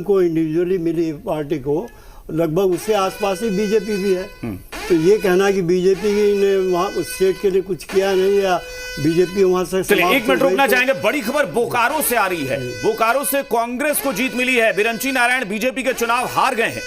को इंडिविजुअली मिली पार्टी को, लगभग उससे आसपास ही बीजेपी भी है। तो ये कहना कि बीजेपी ने वहाँ स्टेट के लिए कुछ किया नहीं या बीजेपी वहां से चलिए एक मिनट रुकना चाहेंगे। बड़ी खबर बोकारो से आ रही है। बोकारो से कांग्रेस को जीत मिली है। बिरंची नारायण बीजेपी के चुनाव हार गए हैं।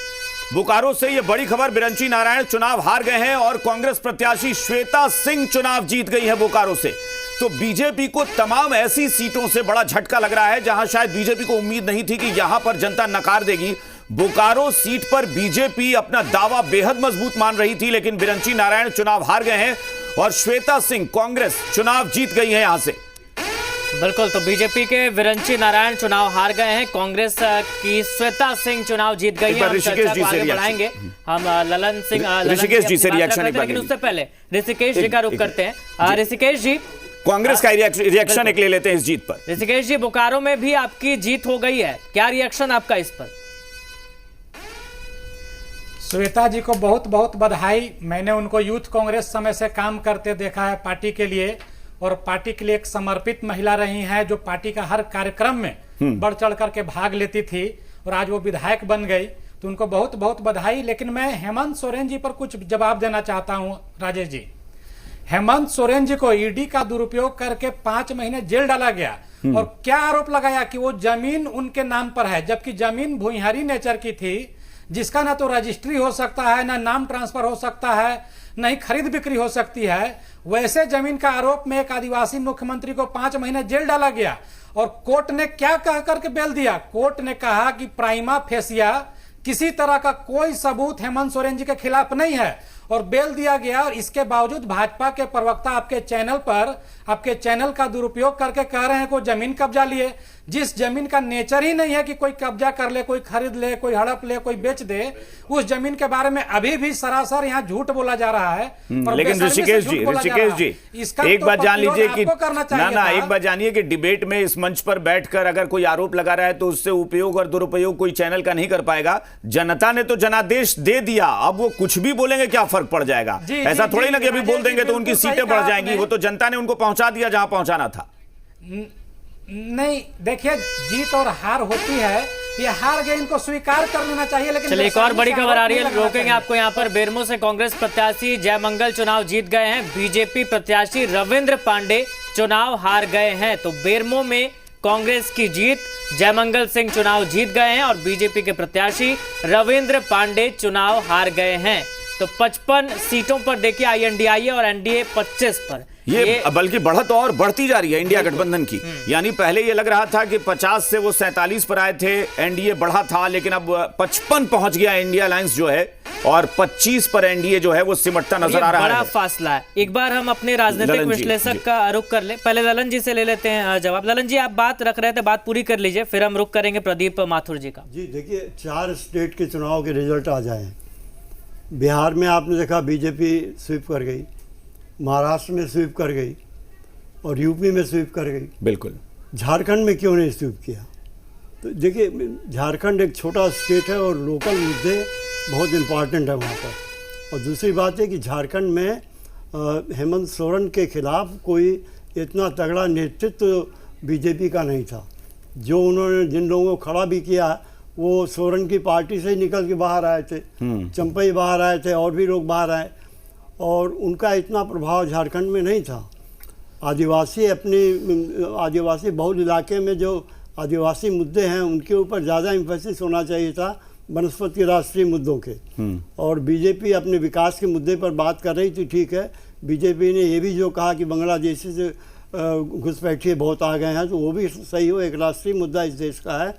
बोकारो से ये बड़ी खबर, बिरंची नारायण चुनाव हार गए हैं और कांग्रेस प्रत्याशी श्वेता सिंह चुनाव जीत गई है बोकारो से। तो बीजेपी को तमाम ऐसी सीटों से बड़ा झटका लग रहा है जहां शायद बीजेपी को उम्मीद नहीं थी कि यहां पर जनता नकार देगी। बोकारो सीट पर बीजेपी अपना दावा बेहद मजबूत मान रही थी, लेकिन बिरंची नारायण चुनाव हार गए हैं और श्वेता सिंह कांग्रेस चुनाव जीत गई है यहां से। बिल्कुल, तो बीजेपी के बिरंची नारायण चुनाव हार गए हैं, कांग्रेस की श्वेता सिंह चुनाव जीत गई है। ऋषिकेश जी से बढ़ाएंगे हम ललन सिंह, ऋषिकेश जी से रिएक्शन, लेकिन उससे पहले ऋषिकेश जी का रुख करते हैं। ऋषिकेश जी, कांग्रेस का रिएक्शन एक ले लेते हैं इस जीत पर। ऋषिकेश जी, बोकारो में भी आपकी जीत हो गई है, क्या रिएक्शन आपका इस पर? श्वेता जी को बहुत बहुत बधाई। मैंने उनको यूथ कांग्रेस समय से काम करते देखा है पार्टी के लिए, और पार्टी के लिए एक समर्पित महिला रही हैं जो पार्टी का हर कार्यक्रम में बढ़ चढ़ करके भाग लेती थी, और आज वो विधायक बन गई, तो उनको बहुत बहुत बधाई। लेकिन मैं हेमंत सोरेन जी पर कुछ जवाब देना चाहता हूं। राजेश जी, हेमंत सोरेन जी को ईडी का दुरुपयोग करके 5 महीने जेल डाला गया, और क्या आरोप लगाया कि वो जमीन उनके नाम पर है, जबकि जमीन भूइहारी नेचर की थी, जिसका ना तो रजिस्ट्री हो सकता है, ना नाम ट्रांसफर हो सकता है, न ही खरीद बिक्री हो सकती है। वैसे जमीन का आरोप में एक आदिवासी मुख्यमंत्री को 5 महीने जेल डाला गया, और कोर्ट ने क्या कह करके बेल दिया? कोर्ट ने कहा कि प्राइमा फेसिया किसी तरह का कोई सबूत हेमंत सोरेन जी के खिलाफ नहीं है, और बेल दिया गया। और इसके बावजूद भाजपा के प्रवक्ता आपके चैनल पर, आपके चैनल का दुरुपयोग करके कह रहे हैं कि जमीन कब्जा लिए, जिस जमीन का नेचर ही नहीं है कि कोई कब्जा कर ले, कोई खरीद ले, कोई हड़प ले, कोई बेच दे, उस जमीन के बारे में अभी भी सरासर यहाँ झूठ बोला जा रहा है। लेकिन ऋषिकेश जी एक बात जान लीजिए कि ना एक बात जानिए कि डिबेट में इस मंच पर बैठकर अगर कोई आरोप लगा रहा है तो उससे उपयोग और दुरुपयोग कोई चैनल का नहीं कर पाएगा। जनता ने तो जनादेश दे दिया, अब वो कुछ भी बोलेंगे क्या फर्क पड़ जाएगा? ऐसा थोड़ी ना कि अभी बोल देंगे तो उनकी सीटें बढ़ जाएंगी। वो तो जनता ने उनको पहुंचा दिया जहां पहुंचाना था। नहीं, देखिए, जीत और हार होती है, ये हार गए, इनको स्वीकार कर लेना चाहिए। लेकिन चलिए एक और बड़ी खबर आ रही है, रोकेंगे आपको यहाँ पर। बेरमो से कांग्रेस प्रत्याशी जयमंगल चुनाव जीत गए हैं, बीजेपी प्रत्याशी रविंद्र पांडे चुनाव हार गए हैं। तो बेरमो में कांग्रेस की जीत, जयमंगल सिंह चुनाव जीत गए हैं और बीजेपी के प्रत्याशी रविंद्र पांडे चुनाव हार गए हैं। तो 55 सीटों पर देखिए INDIA और NDA 25 पर, ये बल्कि बढ़त और बढ़ती जा रही है इंडिया गठबंधन की। यानी पहले ये लग रहा था कि 50 से वो 47 पर आए थे, एनडीए बढ़ा था, लेकिन अब 55 पहुंच गया इंडिया अलायंस जो है, और 25 पर एनडीए जो है वो सिमटता नजर आ रहा है। बड़ा फासला है। एक बार हम अपने राजनीतिक विश्लेषक का रुख कर ले, पहले ललन जी से ले लेते हैं जवाब। ललन जी, आप बात रख रहे थे, बात पूरी कर लीजिए, फिर हम रुख करेंगे प्रदीप माथुर जी का। जी देखिए, 4 स्टेट के चुनाव के रिजल्ट आ जाए। बिहार में आपने देखा बीजेपी स्वीप कर गई, महाराष्ट्र में स्वीप कर गई, और यूपी में स्वीप कर गई। बिल्कुल, झारखंड में क्यों नहीं स्वीप किया? तो देखिए, झारखंड एक छोटा स्टेट है और लोकल मुद्दे बहुत इम्पॉर्टेंट है वहाँ पर। और दूसरी बात है कि झारखंड में हेमंत सोरेन के खिलाफ कोई इतना तगड़ा नेतृत्व बीजेपी का नहीं था। जो उन्होंने जिन लोगों को खड़ा भी किया वो सोरेन की पार्टी से ही निकल के बाहर आए थे, चंपई बाहर आए थे, और भी लोग बाहर आए, और उनका इतना प्रभाव झारखंड में नहीं था। आदिवासी बहुल इलाके में जो आदिवासी मुद्दे हैं उनके ऊपर ज़्यादा एम्फेसिस होना चाहिए था बनस्पति राष्ट्रीय मुद्दों के। और बीजेपी अपने विकास के मुद्दे पर बात कर रही थी, ठीक है। बीजेपी ने ये भी जो कहा कि बांग्लादेशी से घुसपैठिए बहुत आ गए हैं, तो वो भी सही हो, एक राष्ट्रीय मुद्दा इस देश का है।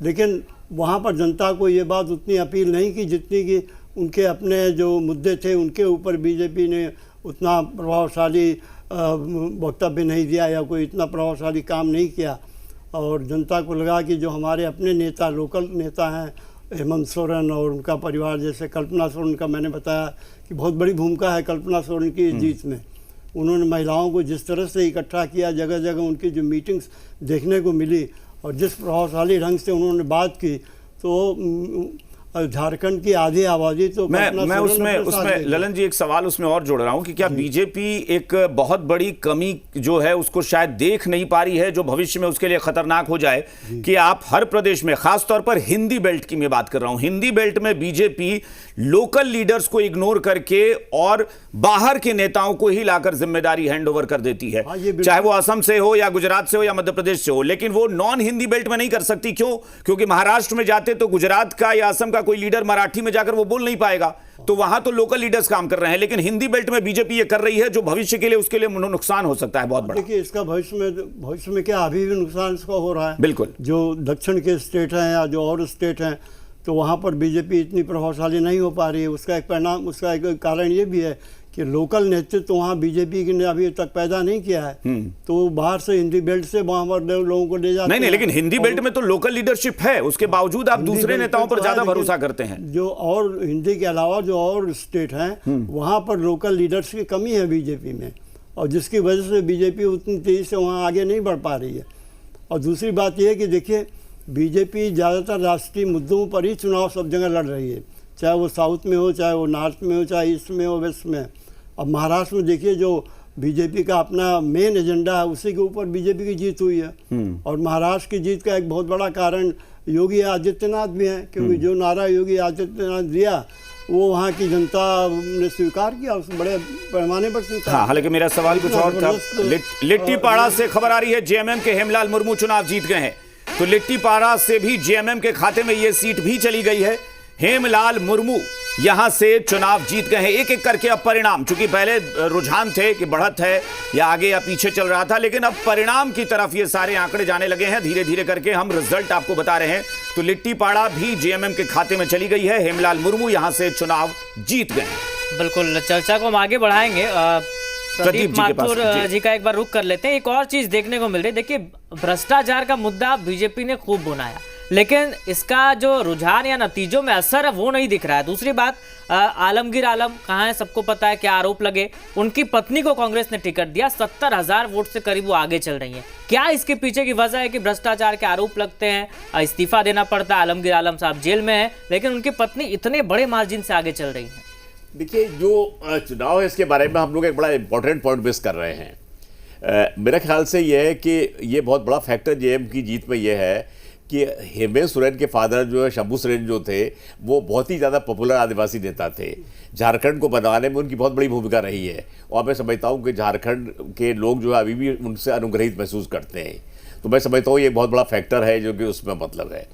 लेकिन वहाँ पर जनता को ये बात उतनी अपील नहीं की जितनी कि उनके अपने जो मुद्दे थे उनके ऊपर बीजेपी ने उतना प्रभावशाली वक्तव्य नहीं दिया या कोई इतना प्रभावशाली काम नहीं किया। और जनता को लगा कि जो हमारे अपने नेता, लोकल नेता हैं, हेमंत सोरेन और उनका परिवार, जैसे कल्पना सोरेन का मैंने बताया कि बहुत बड़ी भूमिका है कल्पना सोरेन की जीत में। उन्होंने महिलाओं को जिस तरह से इकट्ठा किया, जगह जगह उनकी जो मीटिंग्स देखने को मिली और जिस प्रभावशाली ढंग से उन्होंने बात की, तो झारखंड की आधी आबादी तो मैं कल्पना उसमें सुरेंद्र प्रसाद उसमें देगी। ललन जी एक सवाल उसमें और जोड़ रहा हूं कि क्या बीजेपी एक बहुत बड़ी कमी जो है उसको शायद देख नहीं पा रही है, जो भविष्य में उसके लिए खतरनाक हो जाए कि आप हर प्रदेश में, खासतौर पर हिंदी बेल्ट की मैं बात कर रहा हूं, हिंदी बेल्ट में बीजेपी लोकल लीडर्स को इग्नोर करके और बाहर के नेताओं को ही लाकर जिम्मेदारी हैंड ओवर कर देती है, हाँ, ये बिल्कुल। चाहे वो असम से हो या गुजरात से हो या मध्य प्रदेश से हो, लेकिन वो नॉन हिंदी बेल्ट में नहीं कर सकती। क्यों? क्योंकि महाराष्ट्र में जाते तो गुजरात का या असम का कोई लीडर मराठी में जाकर वो बोल नहीं पाएगा, तो वहां तो लोकल लीडर्स काम कर रहे हैं, लेकिन हिंदी बेल्ट में बीजेपी ये कर रही है जो भविष्य के लिए उसके लिए नुकसान हो सकता है बहुत बड़ा। देखिए इसका भविष्य में क्या अभी भी नुकसान इसका हो रहा है। बिल्कुल। जो दक्षिण के स्टेट हैं या जो और स्टेट हैं तो वहाँ पर बीजेपी इतनी प्रभावशाली नहीं हो पा रही है। उसका एक कारण ये भी है कि लोकल नेतृत्व वहाँ बीजेपी ने अभी तक पैदा नहीं किया है, तो बाहर से हिंदी बेल्ट से वहाँ पर लोगों को ले जाते हैं। नहीं, लेकिन हिंदी बेल्ट में तो लोकल लीडरशिप है, उसके बावजूद आप दूसरे नेताओं पर ज्यादा भरोसा करते हैं। जो और हिंदी के अलावा जो और स्टेट हैं वहाँ पर लोकल लीडर्स की कमी है बीजेपी में, और जिसकी वजह से बीजेपी उतनी तेजी से वहाँ आगे नहीं बढ़ पा रही है। और दूसरी बात यह है कि देखिए बीजेपी ज़्यादातर राष्ट्रीय मुद्दों पर ही चुनाव सब जगह लड़ रही है, चाहे वो साउथ में हो, चाहे वो नॉर्थ में हो, चाहे ईस्ट में हो, वेस्ट में। अब महाराष्ट्र में देखिए जो बीजेपी का अपना मेन एजेंडा है उसी के ऊपर बीजेपी की जीत हुई है, और महाराष्ट्र की जीत का एक बहुत बड़ा कारण योगी आदित्यनाथ भी है, क्योंकि जो नारा योगी आदित्यनाथ दिया वो वहाँ की जनता ने स्वीकार किया, उस बड़े पैमाने पर स्वीकार। हाँ, हालांकि मेरा सवाल कुछ और था। लिट्टीपाड़ा से खबर आ रही है जेएमएम के हेमलाल मुर्मू चुनाव जीत गए हैं, तो लिट्टीपाड़ा से भी जेएमएम के खाते में ये सीट भी चली गई है। हेमलाल मुर्मू यहां से चुनाव जीत गए हैं। एक एक करके अब परिणाम, चूंकि पहले रुझान थे कि बढ़त है या आगे या पीछे चल रहा था, लेकिन अब परिणाम की तरफ ये सारे आंकड़े जाने लगे हैं। धीरे धीरे करके हम रिजल्ट आपको बता रहे हैं। तो लिट्टीपाड़ा भी जेएमएम के खाते में चली गई है। हेमलाल मुर्मू यहां से चुनाव जीत गए हैं। बिल्कुल, चर्चा को हम आगे बढ़ाएंगे। प्रदीप जी के पास, माथुर जी का एक बार रुख कर लेते हैं। एक और चीज देखने को मिल रही है, देखिए भ्रष्टाचार का मुद्दा बीजेपी ने खूब बुनाया, लेकिन इसका जो रुझान या नतीजों में असर है वो नहीं दिख रहा है। दूसरी बात, आलमगीर आलम कहाँ है सबको पता है, क्या आरोप लगे। उनकी पत्नी को कांग्रेस ने टिकट दिया, 70,000 वोट से करीब वो आगे चल रही हैं। क्या इसके पीछे की वजह है कि भ्रष्टाचार के आरोप लगते हैं, इस्तीफा देना पड़ता है, आलमगीर आलम साहब जेल में है, लेकिन उनकी पत्नी इतने बड़े मार्जिन से आगे चल रही है? देखिए, जो चुनाव है इसके बारे में हम लोग एक बड़ा इंपॉर्टेंट पॉइंट मिस कर रहे हैं। मेरे ख्याल से यह है कि ये बहुत बड़ा फैक्टर जेएम की जीत में यह है कि हेमंत सोरेन के फादर जो है शंभू सोरेन जो थे वो बहुत ही ज़्यादा पॉपुलर आदिवासी नेता थे। झारखंड को बनाने में उनकी बहुत बड़ी भूमिका रही है, और मैं समझता हूँ कि झारखंड के लोग जो है अभी भी उनसे अनुग्रहित महसूस करते हैं। तो मैं समझता हूँ ये बहुत बड़ा फैक्टर है जो कि उसमें मतलब है।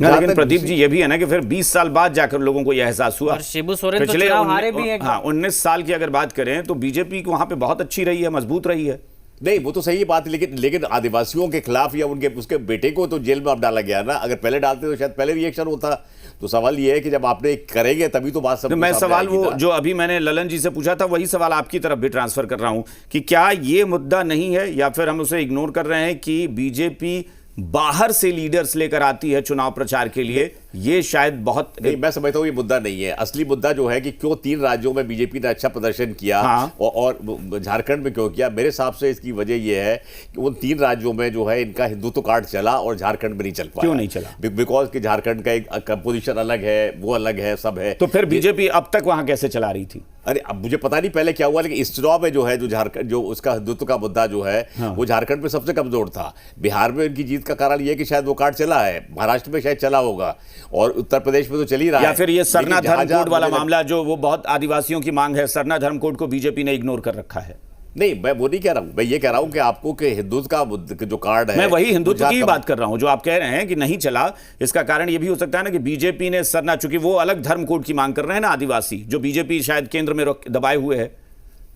लेकिन प्रदीप जी ये भी है ना कि फिर 20 साल बाद जाकर लोगों को यह एहसास हुआ। और शिबू सोरेन तो चुनाव हारे भी हैं। हाँ, 19 साल की अगर बात करें तो बीजेपी को वहां पे बहुत अच्छी रही है, मजबूत रही है। नहीं, वो तो सही बात है, लेकिन आदिवासियों के खिलाफ या उसके बेटे को तो जेल में अब डाला गया ना। अगर पहले डालते तो शायद पहले रिएक्शन होता। तो सवाल ये है कि जब आपने करेंगे तभी तो बात सब। तो मैं सवाल वो जो अभी मैंने ललन जी से पूछा था वही सवाल आपकी तरफ भी ट्रांसफर कर रहा हूं कि क्या ये मुद्दा नहीं है या फिर हम उसे इग्नोर कर रहे हैं कि बीजेपी बाहर से लीडर्स लेकर आती है चुनाव प्रचार के लिए? ये शायद बहुत नहीं, मैं समझता हूँ ये मुद्दा नहीं है। असली मुद्दा जो है कि क्यों 3 राज्यों में बीजेपी ने अच्छा प्रदर्शन किया, हाँ। और झारखंड में क्यों किया। मेरे हिसाब से इसकी वजह यह है कि उन 3 राज्यों में जो है इनका हिंदुत्व कार्ड चला और झारखंड में नहीं चल पाया। क्यों नहीं चला? बिकॉज कि झारखंड का एक कंपोजिशन अलग है, वो अलग है, सब है। तो फिर बीजेपी अब तक वहां कैसे चला रही थी? अरे अब मुझे पता नहीं पहले क्या हुआ, लेकिन इस चुनाव में जो है जो झारखंड जो उसका हिंदुत्व का मुद्दा जो है वो झारखंड में सबसे कमजोर था। बिहार में इनकी जीत का कारण ये कि शायद वो कार्ड चला है, महाराष्ट्र में शायद चला होगा, और उत्तर प्रदेश में तो चल ही रहा है। या फिर ये सरना लेकिन धर्म कोड वाला मुझे मामला जो वो बहुत आदिवासियों की मांग है, सरना धर्म कोड को बीजेपी ने इग्नोर कर रखा है। नहीं, मैं वो नहीं कह रहा हूं। मैं ये कह रहा हूं कि आपको कि हिंदुत्व का जो कार्ड है, मैं वही हिंदुत्व की बात कर रहा हूं जो आप कह रहे हैं कि नहीं चला। इसका कारण ये भी हो सकता है ना कि बीजेपी ने सरना, चूंकि वो अलग धर्म कोड की मांग कर रहे हैं ना आदिवासी, जो बीजेपी शायद केंद्र में दबाए हुए है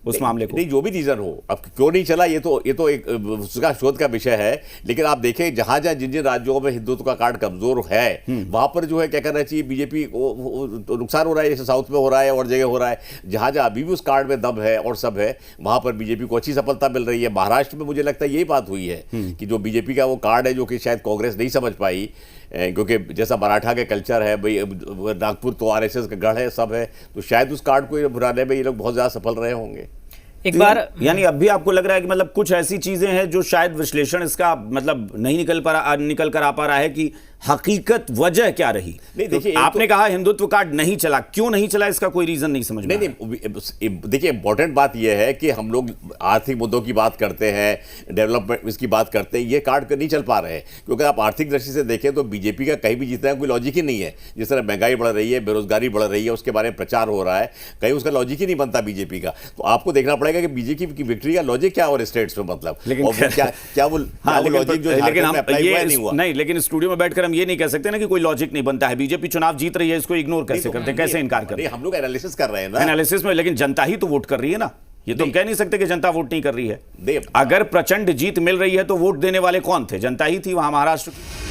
उस मामले को। नहीं, जो भी रीजन हो, अब क्यों नहीं चला ये तो एक उसका शोध का विषय है। लेकिन आप देखें जहां जिन जिन राज्यों में हिंदुत्व का कार्ड कमजोर है वहां पर जो है क्या करना चाहिए बीजेपी को। तो नुकसान हो रहा है, जैसे साउथ में हो रहा है और जगह हो रहा है। जहां अभी भी उस कार्ड में दम है और सब है, वहां पर बीजेपी को अच्छी सफलता मिल रही है। महाराष्ट्र में मुझे लगता है यही बात हुई है कि जो बीजेपी का वो कार्ड है जो कि शायद कांग्रेस नहीं समझ पाई, क्योंकि जैसा मराठा के कल्चर है भाई, नागपुर तो आरएसएस का गढ़ है, सब है, तो शायद उस कार्ड को भुनाने में ये लोग बहुत ज्यादा सफल रहे होंगे। एक बार यानी अब भी आपको लग रहा है कि मतलब कुछ ऐसी चीजें हैं जो शायद विश्लेषण इसका मतलब नहीं निकल कर आ पा रहा है कि हकीकत वजह क्या रही? नहीं, देखिए, तो आपने कहा हिंदुत्व कार्ड नहीं चला, क्यों नहीं चला इसका कोई रीजन नहीं समझ में आया। नहीं, देखिए इंपॉर्टेंट बात यह है कि हम लोग आर्थिक मुद्दों की बात करते हैं, डेवलपमेंट इसकी बात करते हैं, ये कार्ड नहीं चल पा रहे हैं क्योंकि आप आर्थिक दृष्टि से देखें तो बीजेपी का कहीं भी जीतना कोई लॉजिक ही नहीं है। जिस तरह महंगाई बढ़ रही है, बेरोजगारी बढ़ रही है, उसके बारे में प्रचार हो रहा है, कहीं उसका लॉजिक ही नहीं बनता बीजेपी का। तो आपको देखना पड़ेगा कि बीजेपी की विक्ट्री का लॉजिक क्या और स्टेट्स में, मतलब लेकिन क्या वो लॉजिक जो लेकिन झारखंड में अप्लाई हुआ नहीं हुआ। नहीं, लेकिन स्टूडियो में बैठकर हम ये नहीं कह सकते ना कि कोई लॉजिक नहीं बनता है। बीजेपी चुनाव जीत रही है, इसको इग्नोर कैसे करते हैं, कैसे इनकार करते हैं? हम लोग एनालिसिस कर रहे हैं ना, एनालिसिस में, लेकिन जनता ही तो वोट कर रही है ना। ये तो हम कह नहीं सकते कि जनता वोट नहीं कर रही है। अगर प्रचंड जीत मिल रही है तो वोट देने वाले कौन थे? जनता ही थी वहां महाराष्ट्र की।